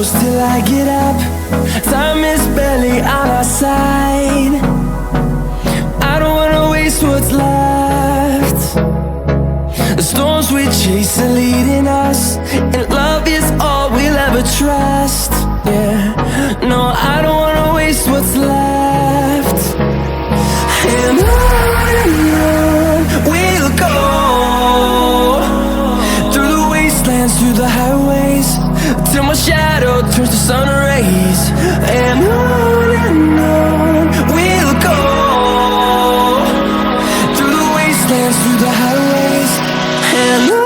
close till I get up. Time is barely on our side. I don't wanna waste what's left. The storms we chase are leading us, and love is all we'll ever trust. Yeah, no, I don't wanna waste what's left. And on we'll go, through the wastelands, through the highways, till my shadow turns to sun rays. And on we'll go, through the wastelands, through the highways, and on.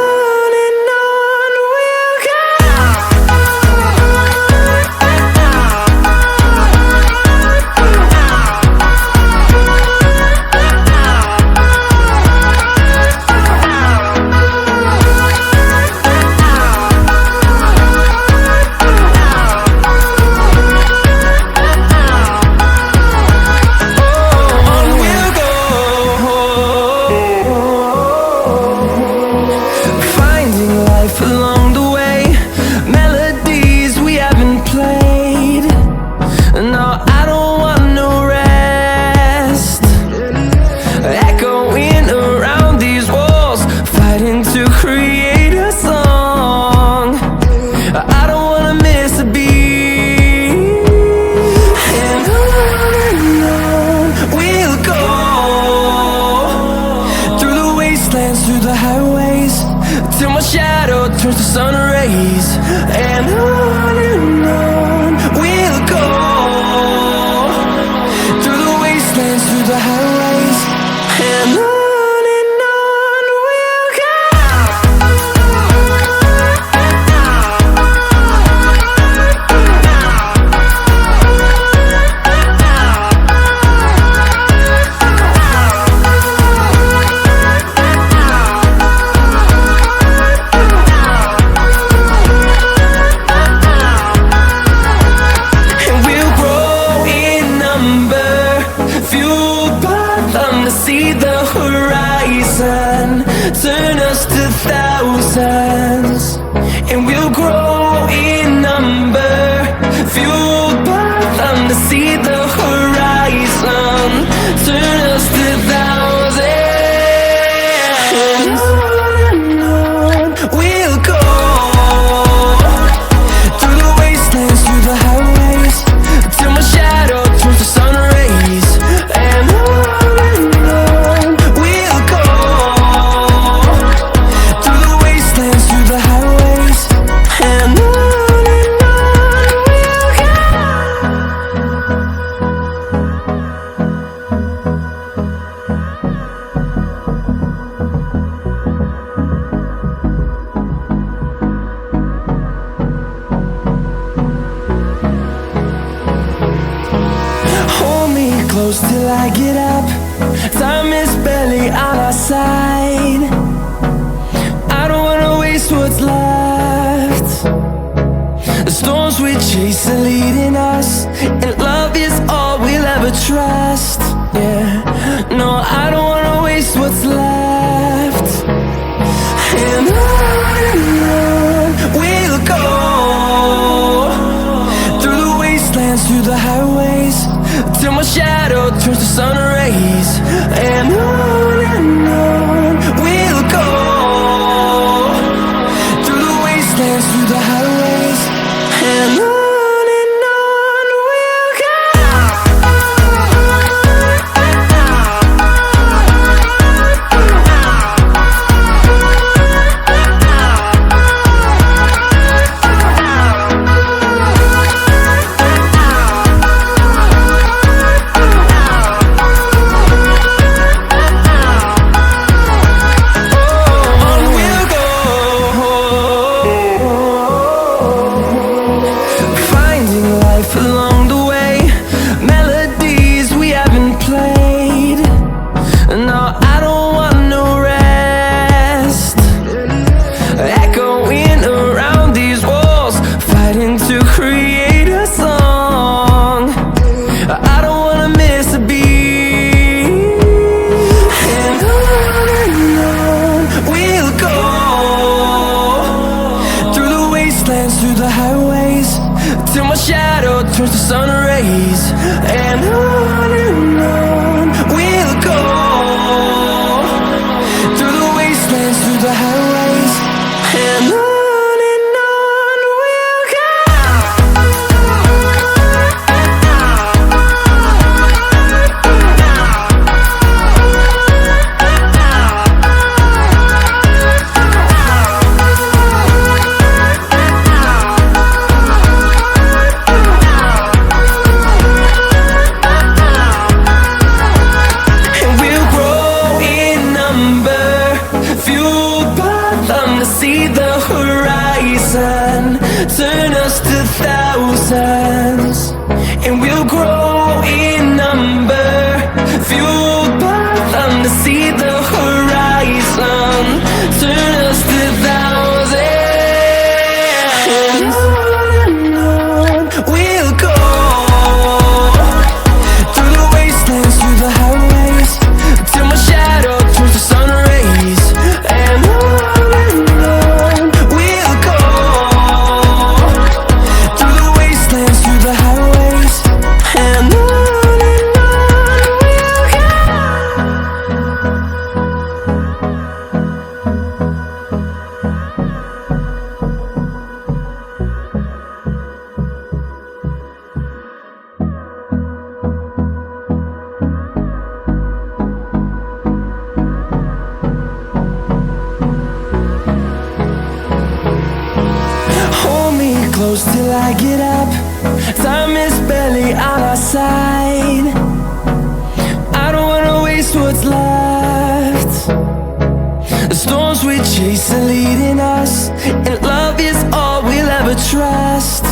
Through the highways, till my shadow turns to sun rays. And on we'll go, through the wastelands, through the highways, and on. See the horizon turn us to thousands, and we'll grow in number, fueled by them. To see the horizon turn us to thousands, and on we'll go, through the wastelands, through the highways, till my shadow turns to sun rays. And close till I get up. Time is barely on our side. I don't wanna waste what's left. The storms we chase are leading us, and love is all we'll ever trust. Yeah, no, I don't wanna waste what's left. And on we'll go, through the wastelands, through the highways, till my shadow turns to sun rays. And on we'll go, through the wastelands, through the highways, and on. rays, and on we'll go, through the wastelands, through the highways, and on we'll go. See the horizon, turn us to thousands, and we'll grow in number, fueled by them. To see the horizon, turn us to thousands, and on we'll go, through the wastelands, through the highways, till my shadow turns to sun rays, and on close till I get up. Time is barely on our side. I don't wanna waste what's left. The storms we chase are leading us, and love is all we'll ever trust.